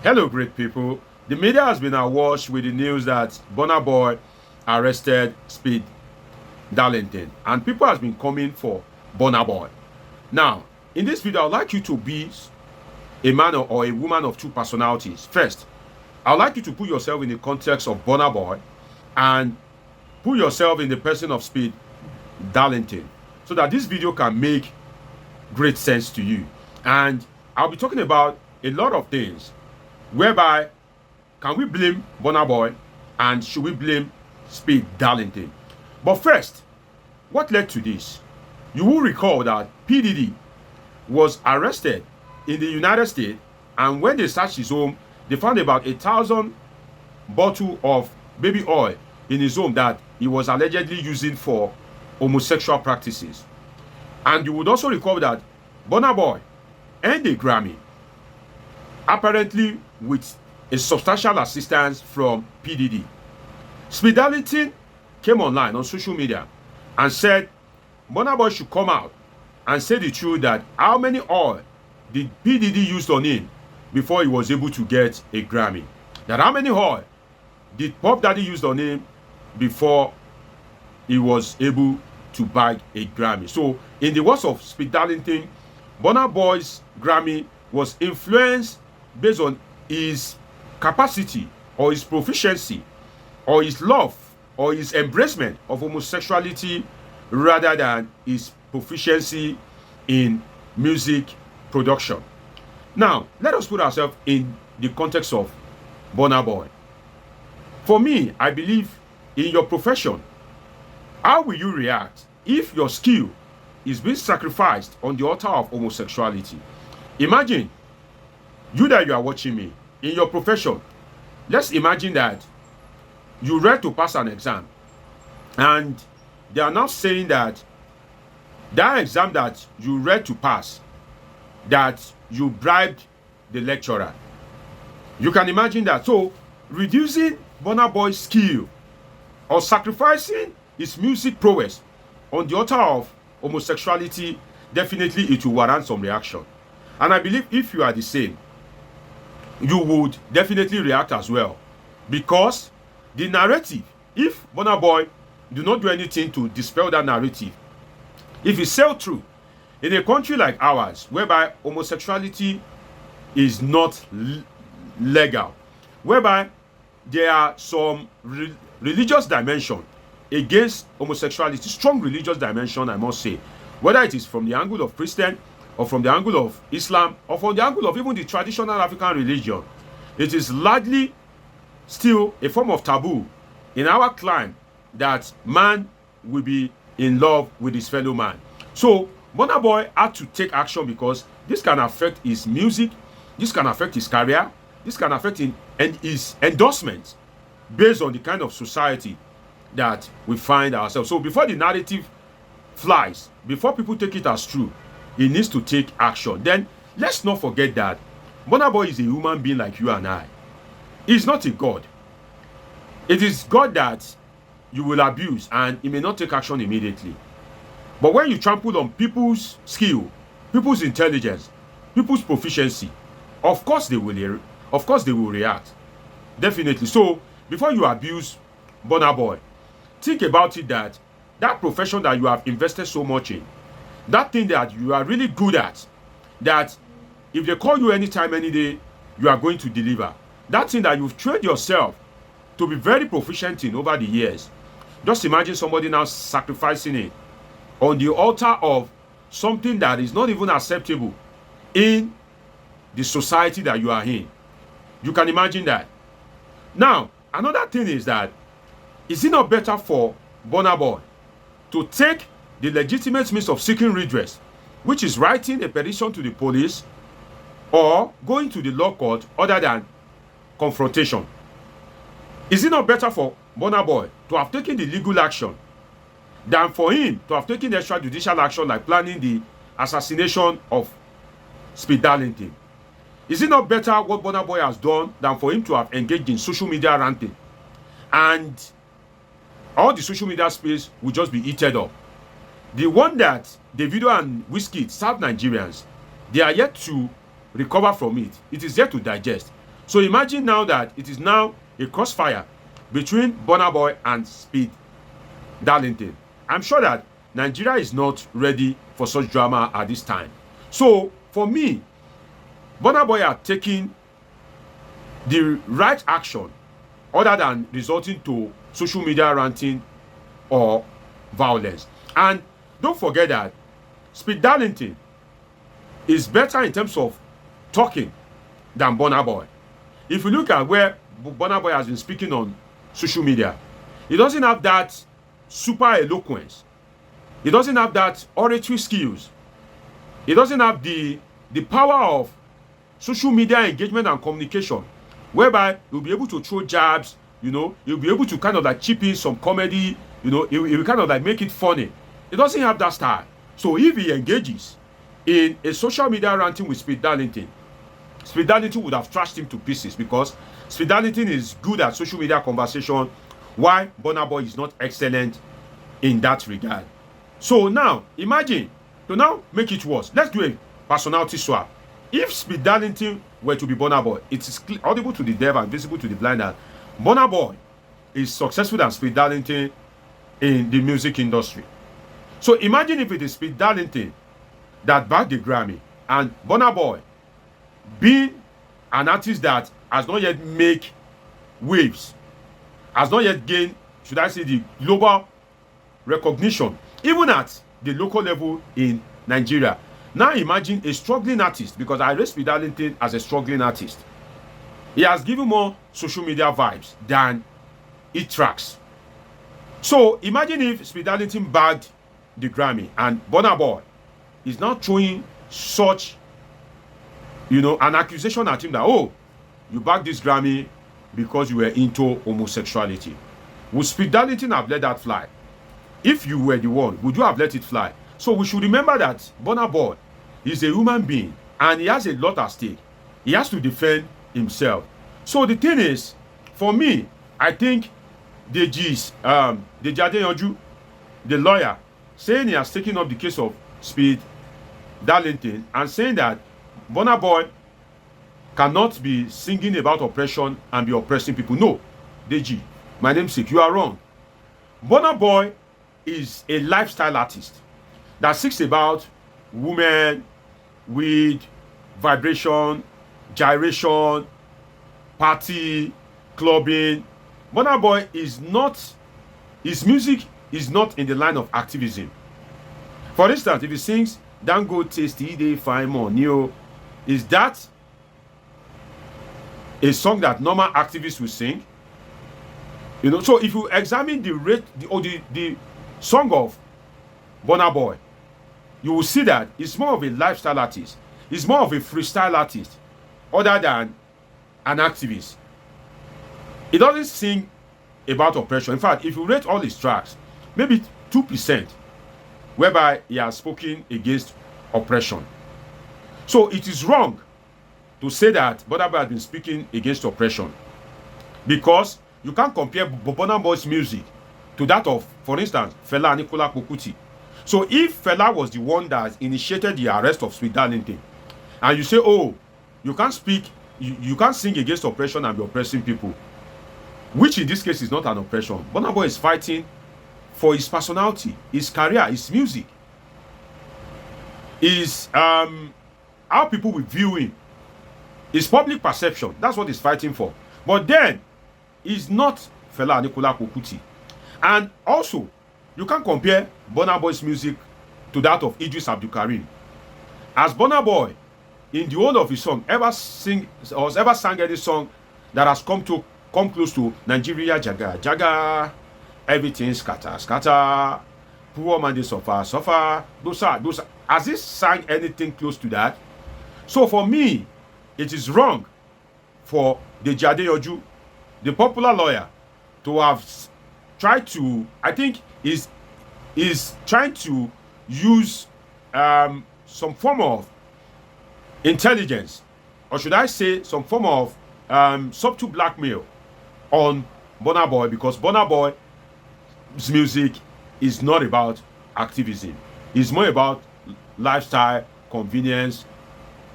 Hello, great people. The media has been awash with the news that Burna Boy arrested Speed Darlington, and people has been coming for Burna Boy. Now, in this video, I'd like you to be a man or a woman of two personalities. First, I'd like you to put yourself in the context of Burna Boy and put yourself in the person of Speed Darlington so that this video can make great sense to you. And I'll be talking about a lot of things whereby can we blame Burna Boy and should we blame Speed Darlington? But first, what led to this? You will recall that P. Diddy was arrested in the United States, and when they searched his home, they found about 1,000 bottles of baby oil in his home that he was allegedly using for homosexual practices. And you would also recall that Burna Boy earned a Grammy, apparently with a substantial assistance from P. Diddy. Speed Darlington came online on social media and said Burna Boy should come out and say the truth that how many oil did P. Diddy use on him before he was able to get a Grammy. That how many oil did Pop Daddy use on him before he was able to bag a Grammy. So in the words of Speed Darlington, Burna Boy's Grammy was influenced based on his capacity or his proficiency or his love or his embracement of homosexuality rather than his proficiency in music production. Now, let us put ourselves in the context of Burna Boy. For me, I believe in your profession, how will you react if your skill is being sacrificed on the altar of homosexuality? Imagine you that you are watching me in your profession. Let's imagine that you read to pass an exam and they are now saying that that exam that you read to pass, that you bribed the lecturer. You can imagine that. So reducing Burna Boy's skill or sacrificing his music prowess on the altar of homosexuality, definitely it will warrant some reaction. And I believe if you are the same, you would definitely react as well. Because the narrative, if Burna Boy do not do anything to dispel that narrative, if it sell through in a country like ours, whereby homosexuality is not legal, whereby there are some religious dimension against homosexuality, strong religious dimension, I must say, whether it is from the angle of Christian or from the angle of Islam or from the angle of even the traditional African religion, it is largely still a form of taboo in our clan that man will be in love with his fellow man. So Burna Boy had to take action because this can affect his music, this can affect his career, this can affect him and his endorsement based on the kind of society that we find ourselves. So before the narrative flies, before people take it as true, he needs to take action. Then let's not forget that Burna Boy is a human being like you and I. He's not a god. It is God that you will abuse and he may not take action immediately. But when you trample on people's skill, people's intelligence, people's proficiency, of course they will react. Definitely. So before you abuse Burna Boy, think about it that that profession that you have invested so much in, that thing that you are really good at, that if they call you anytime, any day, you are going to deliver. That thing that you've trained yourself to be very proficient in over the years. Just imagine somebody now sacrificing it on the altar of something that is not even acceptable in the society that you are in. You can imagine that. Now, another thing is that, is it not better for Burna Boy to take the legitimate means of seeking redress, which is writing a petition to the police or going to the law court other than confrontation? Is it not better for Burna Boy to have taken the legal action than for him to have taken extrajudicial action like planning the assassination of Speed Darlington? Is it not better what Burna Boy has done than for him to have engaged in social media ranting and all the social media space will just be eaten up? The one that Davido and Wizkid served Nigerians, they are yet to recover from it. It is yet to digest. So imagine now that it is now a crossfire between Burna Boy and Speed Darlington. I'm sure that Nigeria is not ready for such drama at this time. So for me, Burna Boy are taking the right action other than resorting to social media ranting or violence. And don't forget that Speed Darlington is better in terms of talking than Burna Boy. If you look at where Burna Boy has been speaking on social media, he doesn't have that super eloquence. He doesn't have that oratory skills. He doesn't have the power of social media engagement and communication, whereby he'll be able to throw jabs, you know, he'll be able to kind of like chip in some comedy, you know, he'll kind of like make it funny. He doesn't have that style. So if he engages in a social media ranting with Speed Darlington, Speed Darlington would have trashed him to pieces, because Speed Darlington is good at social media conversation, while Burna Boy is not excellent in that regard. So now, imagine, to now make it worse, let's do a personality swap. If Speed Darlington were to be Burna Boy, it is audible to the deaf and visible to the blind that Burna Boy is successful than Speed Darlington in the music industry. So imagine if it is Speed Darlington that bagged the Grammy, and Burna Boy, being an artist that has not yet make waves, has not yet gained, should I say, the global recognition, even at the local level in Nigeria. Now imagine a struggling artist, because I rate Speed Darlington as a struggling artist. He has given more social media vibes than it tracks. So imagine if Speed Darlington bagged the Grammy and Burna Boy is now throwing such, you know, an accusation at him that, oh, you bagged this Grammy because you were into homosexuality. Would Speed Darlington have let that fly? If you were the one, would you have let it fly? So we should remember that Burna Boy is a human being and he has a lot at stake. He has to defend himself. So the thing is, for me, I think Deji Adeyanju, the lawyer, saying he has taken up the case of Speed Darlington and saying that Burna Boy cannot be singing about oppression and be oppressing people. No, Deji, my namesake, you are wrong. Burna Boy is a lifestyle artist that sings about women, weed, vibration, gyration, party, clubbing. Burna Boy is not, his music is not in the line of activism. For instance, if he sings Dango Tasty Day Fine Money, is that a song that normal activists will sing? You know, so if you examine the song of Burna Boy, you will see that it's more of a lifestyle artist. It's more of a freestyle artist other than an activist. He doesn't sing about oppression. In fact, if you rate all his tracks, maybe 2% whereby he has spoken against oppression. So it is wrong to say that Burna Boy has been speaking against oppression, because you can't compare Burna Boy's music to that of, for instance, Fela Anikulapo Kuti. So if Fela was the one that initiated the arrest of Speed Darlington, and you say, oh, you can't speak, you can't sing against oppression and be oppressing people, which in this case is not an oppression. Burna Boy is fighting for his personality, his career, his music, his how people will view him, his public perception. That's what he's fighting for. But then he's not Fela Anikulapo Kuti. And also, you can't compare Burna Boy's music to that of Idris Abdulkarim. As Burna Boy, in the whole of his song, ever sang any song that has come close to Nigeria Jaga Jaga, everything scatter scatter, poor man they suffer. Those are. Has he sang anything close to that? So for me, it is wrong for Deji Adeyanju, the popular lawyer, to have tried to, I think is trying to use some form of intelligence, or should I say some form of subtle blackmail on Burna Boy, because Burna Boy's music is not about activism. It's more about lifestyle, convenience,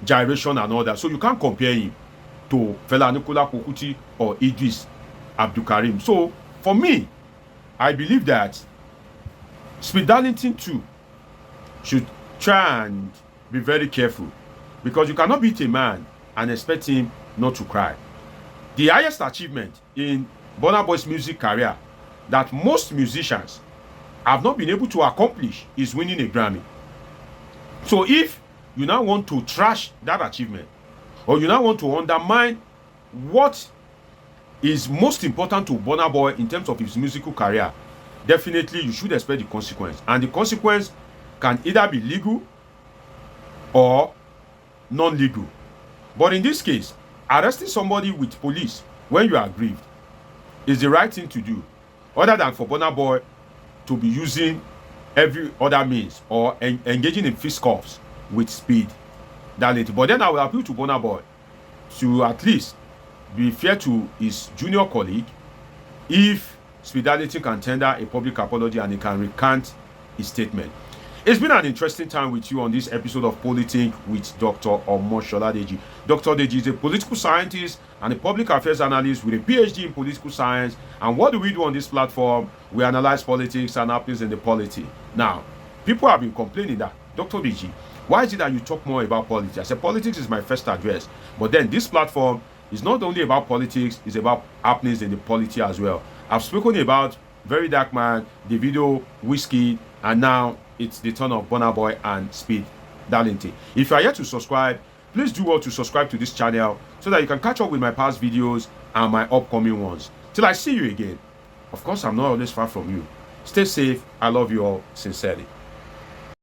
gyration and all that. So you can't compare him. to Fela Anikulapo Kuti or Idris Abdulkarim. So for me, I believe that Speed Darlington too should try and be very careful, because you cannot beat a man and expect him not to cry. The highest achievement in Burna Boy's music career that most musicians have not been able to accomplish is winning a Grammy. So if you now want to trash that achievement, or you now want to undermine what is most important to Burna Boy in terms of his musical career, definitely you should expect the consequence. And the consequence can either be legal or non-legal. But in this case, arresting somebody with police when you are aggrieved is the right thing to do, other than for Burna Boy to be using every other means or engaging in fisticuffs with Speed Darlington. But then I will appeal to Burna Boy to at least be fair to his junior colleague. If Speed Darlington can tender a public apology and he can recant his statement. It's been an interesting time with you on this episode of Politics with Dr. Omoshola Deji. Dr. Deji is a political scientist and a public affairs analyst with a PhD in political science. And what do we do on this platform? We analyze politics and happenings in the polity. Now, people have been complaining that, Dr. Deji, why is it that you talk more about politics? I said politics is my first address. But then this platform is not only about politics, it's about happenings in the polity as well. I've spoken about Very Dark Man, Davido, Wizkid, and now it's the turn of Burna Boy and Speed Darlington. If you are yet to subscribe, please do well to subscribe to this channel so that you can catch up with my past videos and my upcoming ones. Till I see you again. Of course, I'm not always far from you. Stay safe. I love you all sincerely.